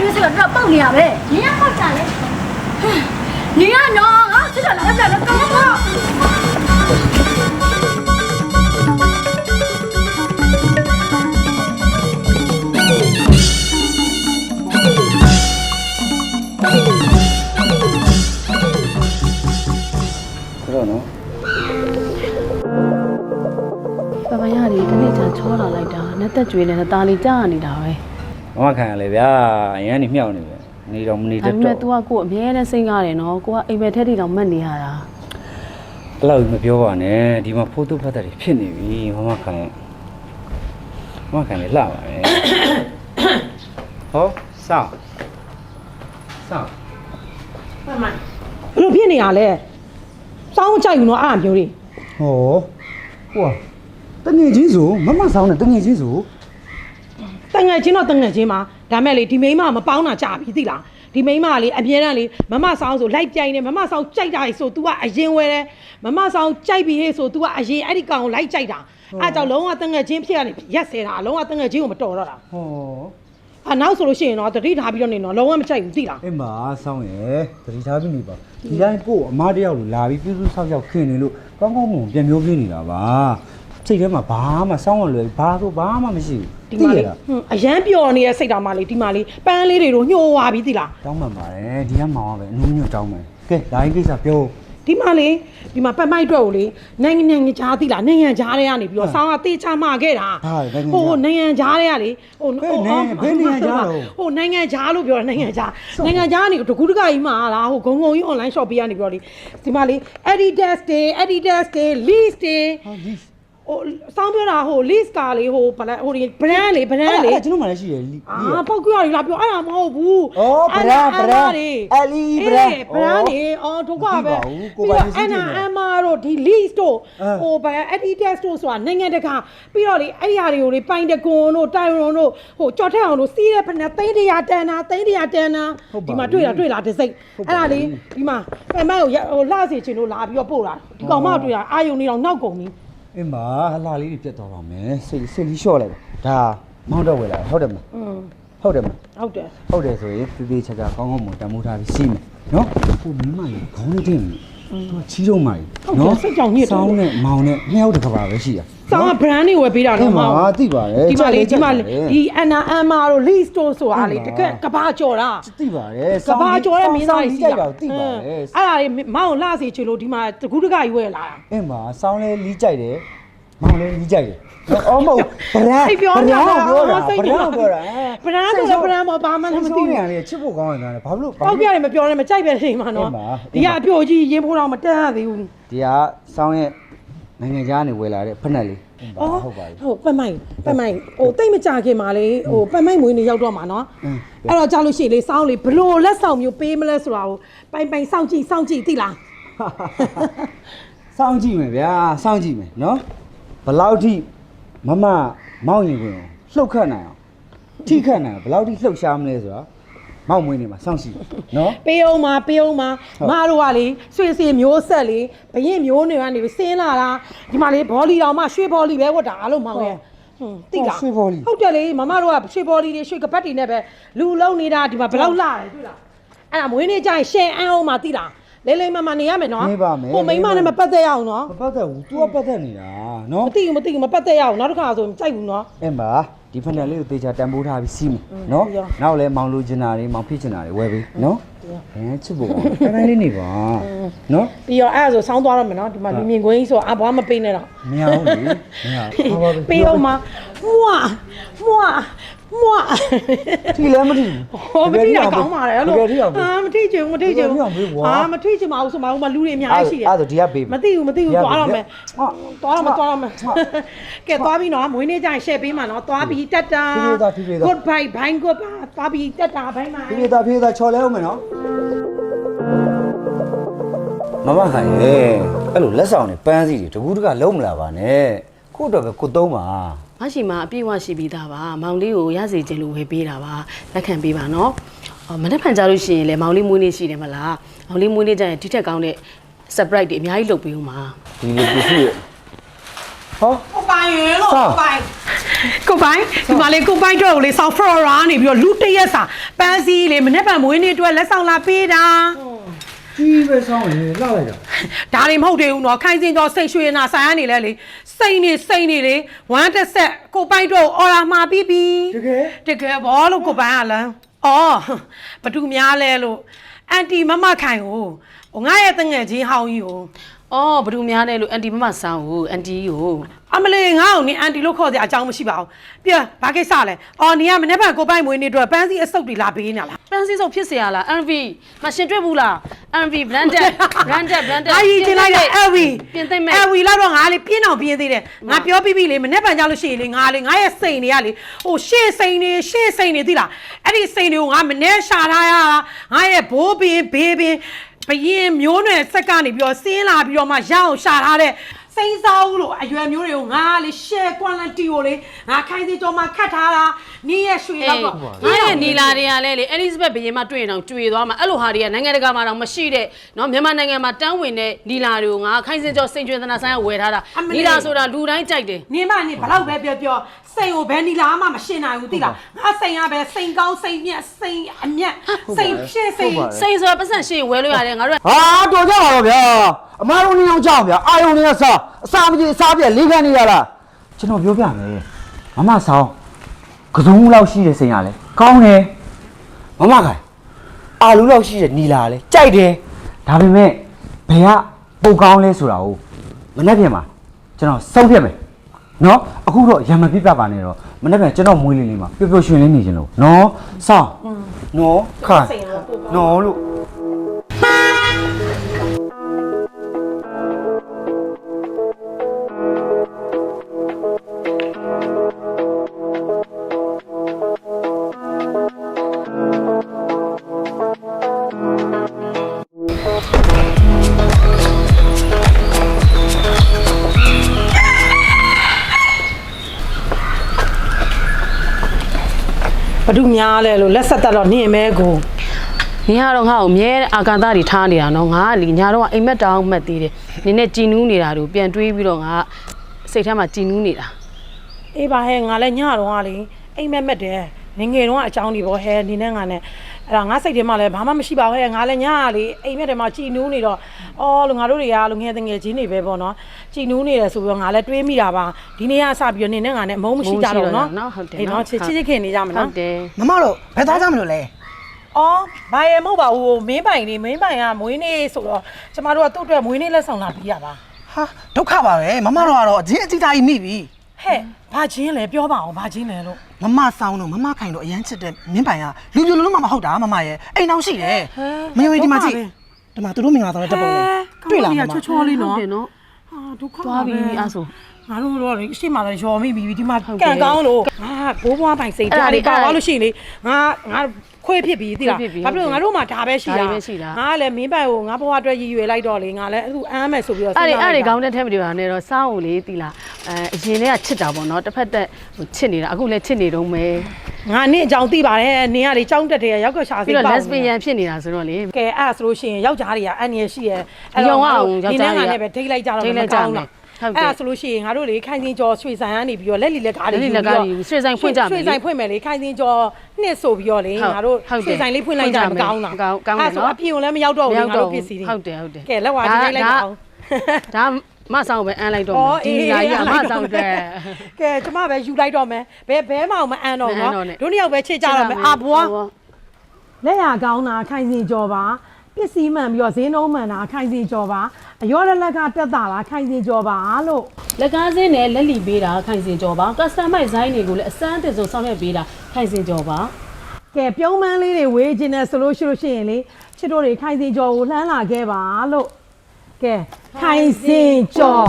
别这个这蹦你啊呗，你也好干嘞。你呀娘啊，这个来这个干嘛？그러노? ပပရလေးဒီနေ့ချာချောလာလိုက်တာနဲ့တက်ကြွေးနဲ့တာလီကြားနေတာပဲ မမခံရလေဗျာအရင်ကနေမြောက်နေပဲနေတော့မနေ ဒါ တတ် ပေမဲ့ တော့ तू ကကို့အမြဲတမ်းစိတ်ကားတယ်နော်ကိုကအိမ်မက်ထဲတိတောင်မက်နေရတာ အဲ့လောက်မပြောပါနဲ့ဒီမှာဖိုးတုဖတ်တာတွေဖြစ်နေပြီမခံလေလှပါမယ်ဟောစောင့် ဘလို့ဖြစ်နေရလဲစောင်းကြိုက်ဘူးနော်အားမျိုးတွေ ဟောဟိုတငယ်ချင်းဆိုမမဆောင်နဲ့တငယ်ချင်းဆို တငယ်ချင်းတော့တငယ်ချင်းမှာဒါမဲ့လေဒီမိန်းမမပေါင်းတာကြာပြီသိလားဒီမိန်းမလေအမြဲတမ်းလေမမဆောင်ဆိုလိုက်ပြိုင်နေမမဆောင်ကြိုက်တာဆို तू ကအရင်ဝဲတယ်မမဆောင်ကြိုက်ပြီဟေ့ဆို तू ကအရင်အဲ့ဒီကောင်ကိုလိုက်ကြိုက်တာအဲ့ကြောင့်လုံးဝတငယ်ချင်းဖြစ်ရနေရက်ဆဲတာလုံးဝတငယ်ချင်းကိုမတော်တော့တာ ဟော အနောက်ဆိုလို့ရှိရင်တော့တတိထားပြီးတော့နေတော့လုံးဝမကြိုက်ဘူးသိလား အဲ့မှာစောင့်ရယ်တတိထားပြီးနေပါဒီတိုင်းကို့အမားတယောက်လိုလာပြီးပြုစုဆောက်ရောက်ခင်နေလို့ကောင်းကောင်းမွန်ပြန်မျိုးပြနေတာပါစိတ်ထဲမှာဘာမှစောင့်ရလွယ်ဘာဆိုဘာမှမရှိဘူး ဒီမှာလေအရန်ပျော်နေတဲ့စိတ်တော်မှလေဒီမှာလေပန်းလေးတွေတို့ညှိုးသွားပြီသိလား တောင်းမှန်ပါတယ်ဒီကမောင်ကပဲအနူးညွတ်တောင်းမယ်ကဲဒါရင်ကိစ္စပြော ဒီမှာလေဒီမှာပတ်မိုက်အတွက်ကိုလေနိုင်ငံကြားသိလားနိုင်ငံကြားတွေကနေပြီးတော့ဆောင်းကတေးချမှာခဲ့တာဟိုနိုင်ငံကြားတွေကလေဟိုနိုင်ငံကြားလို့ပြောတာနိုင်ငံကြားကနေတကူးတကကြီးမှာလားဟိုဂုံကြီး online shop ပေးရနေပြီးတော့လေဒီမှာလေ Adidas တွေ list တွေ ဟိုစောင်းပြောတာဟို list ကလေဟိုဘလဟို brand လေ ကျွန်တော်မှလည်းရှိရလီ ပောက်ကြရလာပြောအဲ့ဒါမဟုတ်ဘူး brand LE brand brand နေအော်ဒုက္ခပဲပြီးတော့ NMA တို့ဒီ list တို့ဟိုဗာ Adidas တို့ဆိုတာနိုင်ငံတကာပြီးတော့လေအဲ့ဒီဟာတွေကိုလေပိုင်တကွန်တို့တိုင်ရွန်တို့ဟိုကြော်ထက်အောင်တို့စီးတဲ့ဖက်နဲ့သိန်း100တန်တာဒီမှာတွေ့လားဒီစိတ်အဲ့ဒါလေဒီမှာပန်မကိုဟိုလှစေချင်လို့လာပြီးတော့ပို့တာဒီကောင်မတွေ့တာအာယုံနေတော့နောက်ကုန်ပြီ အင်းပါလှလေးတွေပြတ်သွားပါမယ်စိတ်လေးလျှော့လိုက်ဒါမောင်းတော့ဝယ်လာဟုတ်တယ်မဟုတ်တယ်မ ဟုတ်တယ် ဆိုရင်ပြပြချာချာကောင်းကောင်းမွန်တမိုးထားပြီးစီးမယ်နော်ဟိုမင်းမကြီးခေါင်းလေးတင်သူချီးတော့မှာနော်စောင်းနဲ့မောင်နဲ့နှစ်ယောက်တကဘာပဲရှိတာ စောင်းက brand တွေဝယ်ပေးတာတော့မဟုတ် သိပါတယ် ဒီမှာဒီ NMA တို့ list တို့ဆိုတာလေတကက်ကဘာကြော်တာ သိပါတယ် ကဘာကြော်တဲ့မင်းသားတွေစီးတာ သိပါတယ် အဲ့ဒါလေမောင်လှစေချင်လို့ဒီမှာတကူးတကကြီးဝယ်လာတာ အင်းပါစောင်းလေးလီးကြိုက်တယ်မောင်လေးလီးကြိုက်တယ်အော်မဟုတ်ဗရန် ပြောတာ ဗရန်ပြောတာ ဆိုတော့ဗရန်မဘာမှမသိဘူး နေရတယ်ချစ်ဖို့ကောင်းတယ်ဘာလို့ ပောက်ပြရတယ်မပြောနဲ့မကြိုက်ပဲနေမှာနော်ဒီကအပြိုကြီးရင်းဖို့တော့မတန်းရသေးဘူး ဒီကစောင်းရဲ့နိုင်ငံခြားနေဝယ်လာတဲ့ဖက်နဲ့လေးဟုတ်ပါပြီ ဟုတ်ပတ်မိုင်းဟိုတိတ်မကြခင်မှာလေဟိုပတ်မိုင်းမွေးနေရောက်တော့မှာနော်အဲ့တော့ကြားလို့ရှိရင်လေစောင်းလေဘလို့လက်ဆောင်မျိုးပေးမလဲဆိုတာကိုပိုင်စောင့်ကြည့်သိလား စောင့်ကြည့်မယ်ဗျာစောင့်ကြည့်မယ်နော်ဘလောက်ထိမမောက်ရင်ကိုလှုပ်ခတ်နိုင်အောင်ထိခတ်နိုင်အောင်ဘလောက်ထိလှုပ်ရှားမလဲဆိုတာမောက်မွေးနေမှာစောင့်ကြည့်နော် ပေးအောင်မမတို့ကလေဆွေစီမျိုးဆက်လေဘရင်မျိုးတွေကနေဆင်းလာတာဒီမှာလေဘောလီတော်မှရွှေဘောလီပဲဝတ်တာလို့မောင်ရဲ့သိလားဟုတ်တယ်လေမမတို့ကရွှေဘောလီတွေရွှေကပတ်တွေနဲ့ပဲလူလုံးနေတာဒီမှာဘလောက်လာတယ်တွေ့လားအဲ့ဒါမွေးနေ့ကျရင်ရှယ်အန်းအောင်မှသိလားလေးမနေရမယ်နော်ဟိုမိန်းမနဲ့မပတ်သက်ရအောင်နော် မပတ်သက်ဘူး तू ကပတ်သက်နေတာနော် မသိဘူးမပတ်သက်ရအောင်နောက်တစ်ခါဆိုရင်ကြိုက်ဘူးနော် အင်းပါဒီဖက်နယ်လေးကိုတေချာတန်ဖိုးထားပြီးစီးမယ်နော်နောက်လည်းမောင်လိုချင်တာတွေမောင်ဖြစ်ချင်တာတွေဝယ်ပေးနော်ချစ်ဖို့တိုင်းလေးနေပါနော် ပြီးတော့အဲ့ဒါဆိုဆောင်းသွားတော့မယ်နော်ဒီမှာလူမြင်ကွင်းကြီးဆိုအဘွားမပေးနဲ့တော့ မရဘူးလေမရဘူး ပေးအောင်မမွာထိလည်းမထိ ဟောမထိတာကောင်းပါတယ်အဲ့လို ထိအောင်ပေး မထိချင်မထိချင်မထိချင်ပါဘူးဆိုမှဟိုမှာလူတွေအများကြီးရှိတယ် အဲ့ဒါဒီကပေး မသိဘူးသွားတော့မယ်သွားတော့မယ်ကဲသွားပြီနော်မွေးနေ့ကျရင် share ပေးမှာနော်သွားပြီတက်တာ good bye ဘိုင်း good ပါသွားပြီတက်တာဘိုင်းမှာ ပြေးတာချော်လဲအောင်မယ်နော်မမခိုင်ရဲ့အဲ့လိုလက်ဆောင်တွေပန်းစီတွေတကူးတကလုံးမလာပါနဲ့ကို့တော့ပဲကိုသုံးပါ မရှိမှအပြည့်အဝရှိပြီးသားပါမောင်လေးကိုရစေခြင်းလို့ဝယ်ပေးတာပါလက်ခံပေးပါနော်မနေ့ဖန်ကြလို့ရှိရင်လေမောင်လေးမွေးနေ့ရှိတယ်မလားမောင်လေးမွေးနေ့ကျရင်ဒီထက်ကောင်းတဲ့ surprise တွေအများကြီးလုပ်ပေးဦးမှာ ဒီလိုပစ္စည်းရဟော ပိုင်ရလို့ပိုင် ကိုပိုင်ဒီမှာလေကိုပိုင်တော့လေဆောက်ဖလော်ရာနေပြီးတော့လူတရက်စာပန်းစည်းလေမနေ့ကမွေးနေ့အတွက်လက်ဆောင်လာပေးတာ ကြီးပဲဆောင်းလေလှလိုက်တာ ဒါတွေမဟုတ်သေးဘူးနော်ခိုင်စင်ကျော်စိတ်ရွှေနာဆိုင်ရနေလဲလေစိတ်နေလေဝမ်းတစ်ဆက်ကိုပိုင်တော့အော်လာမှာပြီးပြီတကယ်ဘောလို့ကိုပိုင်ကလမ်းအော်ဘသူများလဲလို့အန်တီမမခိုင်ကိုငါရဲ့တငယ်ချင်းဟောင်းကြီးကို အော်ဘယ်သူများလဲလို့အန်တီမမဆောင်းကိုအန်တီကို အမလေးငါ့ကိုနင်အန်တီလို့ခေါ်စရာအကြောင်းမရှိပါဘူးပြဘာကိစ္စလဲအော်နင်ကမနေ့ကကိုပိုင်မွေးနေ့အတွက်ပန်းစည်းအစုပ်တွေလာပေးနေလား ပန်းစည်းစုပ်ဖြစ်เสียလား MV မရှင်တွေ့ဘူးလား MV branded အာကြီးချင်လိုက်တဲ့ LV ပြင်သိမ့်မဲ့ LV လောက်တော့ငါလေးပြင်းအောင်ပြင်းသေးတယ်ငါပြောပြီးပြီလေမနေ့ကကြလို့ရှိရင်လေငါရဲ့စိန်တွေကလေဟိုရှေ့စိန်နေသိလားအဲ့ဒီစိန်တွေကိုငါမနေ့ရှာထားရတာငါရဲ့ဘိုးပင်ဘေးပင်ဘရင်မျိုးနွယ်ဆက်ကနေပြီးတော့ဆင်းလာပြီးတော့မှရအောင်ရှာထားတဲ့စိန်စားဦးလို့အရွယ်မျိုးတွေကိုငါလေ share quality ကိုလေငါခိုင်းစီကြောမှာခတ်ထားတာနီးရဲ့ရွှေတော့တော့ ငါရဲ့နီလာတွေကလည်းလေ Elizabeth ဘရင်မတွေ့ရင်တော့ကျွေသွားမှာအဲ့လိုဟာတွေကနိုင်ငံတကာမှာတော့မရှိတဲ့เนาะမြန်မာနိုင်ငံမှာတန်းဝင်တဲ့နီလာတွေကိုငါခိုင်းစင်ကျော်စိန်ကျွေးသနာဆိုင်ကဝယ်ထားတာနီလာဆိုတာလူတိုင်းကြိုက်တယ် နင်းမနေဘလောက်ပဲပြောစိန်ကိုဘယ်နီလာမှမရှင်းနိုင်ဘူးသိလားငါစိန်ရပဲစိန်ကောင်းစိန်မြတ်စိန်အမြတ်စိန်ဖြစ်စိန် စိန်ဆိုတာပတ်စံရှင်းဝယ်လို့ရတယ်ငါတို့ ဟာတော်ကြပါတော့ဗျာအမားတို့နေအောင်ကြောက်ဗျာအာယုံနေအစားမကြီးအစားပြက်လေးခန်းနေရလားကျွန်တော်ပြောပြမယ်မမဆောင်းကစုံလောက်ရှိတဲ့စိန်ရလဲကောင်းတယ်မမခိုင်အာလူလောက်ရှိတဲ့နီလာလဲကြိုက်တယ်ဒါပေမဲ့ဘယ်ကပုတ်ကောင်းလဲဆိုတာကိုမနေ့ပြန်မှာကျွန်တော်ဆုံးဖြတ်မယ်နော်အခုတော့ရံမပြပြပါနဲ့တော့မနေ့ကကျွန်တော်မွေးလေးလေးမှာပျော်ပျော်ရွှင်လေးနေခြင်းလို့နော်ဆောင်းနော်ခိုင်နော်လို့ ဘဒုများလဲလို့လက်ဆက်တက်တော့နင်းမဲကို နင်ကတော့ငါ့ကိုအမြဲအာကာသတွေထားနေတာနော်ငါကလေညာတော့အိမ်မက်တောင်းမှတ်သေးတယ်နင်နဲ့ကြည်နူးနေတာတို့ပြန်တွေးပြီးတော့ငါစိတ်ထဲမှာကြည်နူးနေတာ အေးပါဟဲ့ငါလည်းညတော့ကလေအိမ်မက်တယ်ငယ်တော့အကြောင်းဒီပေါ့ဟဲ့နင်းနဲ့ငါနဲ့အဲ့ဒါငါစိတ်ထဲမှာလည်းဘာမှမရှိပါဘူးဟဲ့ငါလည်းညကလေအိမ်မက်တယ်မှာကြည်နူးနေတော့အော်လို့ငါတို့တွေကလို့ငယ်ချင်းတွေပဲပေါ့နော်ကြည်နူးနေတယ်ဆိုပြီးတော့ငါလည်းတွေးမိတာပါဒီနေ့ကစပြီးတော့နင်းနဲ့ငါနဲ့အမုန်းမရှိကြတော့နော်အေးနော်ချစ်ခင်နေကြမှာနော် ဟုတ်တယ် မမတို့ဘယ်သွားကြမလို့လဲ အော်ဘာရဲမဟုတ်ပါဘူးမင်းပိုင်ကမွေးနေ့ဆိုတော့ကျမတို့ကသူ့အတွက်မွေးနေ့လက်ဆောင်လာပေးရပါ ဟာဒုက္ခပါပဲမမတို့ကတော့အချင်းအကြည့်သားကြီးမိပြီ ဟဲ့ဘာချင်းလဲပြောပါအောင်ဘာချင်းလဲလို့ မမဆောင်တို့မမခိုင်တို့အရန်ချစ်တဲ့မင်းပိုင်ကလူပြိုလုံးမှမဟုတ်တာမမရဲ့အိမ်အောင်ရှိတယ်မယုံရင်ဒီမှာကြည့်ဒီမှာသူတို့မင်္ဂလာဆောင်တဲ့တက်ပုံလေးတွေ့လားမမ ချောလေးနော် တယ်နော် ဟာဒုက္ခ သွားပြီအဲ့ဆို ငါတို့တော့လေအရှိမလည်းရော်မိပြီဒီမှာကန်ကောင်းလို့ငါဘိုးဘွားပိုင်စိတ်ဓာတ်တွေကောင်းသွားလို့ရှိရင်လေငါခွေးဖြစ်ပြီသိလားဘာဖြစ်လို့ငါတို့မှဒါပဲရှိတာငါကလည်းမင်းပိုင်ကိုငါဘွားအတွက်ရည်ရွယ်လိုက်တော့လေငါလည်းအခုအမ်းမယ်ဆိုပြီးတော့ အဲ့ဒီကောင်းတဲ့ထဲမတွေပါနဲ့တော့စောင်းကိုလေတီလာအရင်တည်းကချစ်တာပေါ့နော်တစ်ဖက်သက်ချစ်နေတာအခုလည်းချစ်နေတော့မယ် ငါနင့်အကြောင်းသိပါတယ်နင်ကလေကြောင်းတက်တယ်ရောက်ကရှာစိ ပြီး တ် တော့ ပေါ့ lesbian ဖြစ်နေတာဆိုတော့လေ ကဲအဲ့ဆိုလို့ရှိရင်ယောက်ျားတွေကအန်ရရှိရဲ ယုံအောင်ယောက်ျားတွေက ဒီနဲ့ကလည်းပဲဒိတ်လိုက်ကြတော့မကောင်းတော့အဲ့ဆိုလို့ရှိရင်ငါတို့လေခိုင်စင်ကျော်ရွှေဆိုင်ကနေပြီးတော့လက်လီလက်ကားတွေ လက်လီလက်ကားတွေရွှေဆိုင်ဖွင့်ကြမယ်လေ ရွှေဆိုင်ဖွင့်မယ်လေခိုင်စင်ကျော်နှစ်ဆိုပြီးတော့လေငါတို့ရွှေဆိုင်လေးဖွင့်လိုက်ကြမကောင်းလား ကောင်းတယ်နော် အဲ့ဆိုအပြင်ကိုလည်းမရောက်တော့ဘူးငါတို့ပစ္စည်းတွေ ဟုတ်တယ် ကဲလက်ဝါးဒီလိုက်ပါအောင် ဒါမဆောင်ပဲအန်းလိုက်တော့မယ်ဒီလာကြီးမဆောင်တဲ့ ကဲကျမပဲယူလိုက်တော့မယ်ဘဲမအောင်မအန်တော့နော်တို့နှစ်ယောက်ပဲချစ်ကြတော့မယ်အာဘွားလက်ရကောင်းတာခိုင်စင်ကျော်ပါပစ္စည်းမှန်ပြီးတော့ဈေးနှုန်းမှန်တာခိုင်စင်ကျော်ပါအရောလက်ကတက်တာလားခိုင်စင်ကျော်ပါလို့ လက်ကားစင်းနဲ့လက်လီပေးတာခိုင်စင်ကြော်ပါ customize ဇိုင်းတွေကိုလည်းအစမ်းအသစ်ဆုံးဆောင်ရွက်ပေးတာခိုင်စင်ကြော်ပါ ကဲပြုံးမန်းလေးတွေဝေးခြင်းနဲ့ဆိုလို့ရှိရင်လေချစ်တို့တွေခိုင်စင်ကျော်ကိုလှမ်းလာခဲ့ပါလို့ကဲခိုင်စင်ကျော်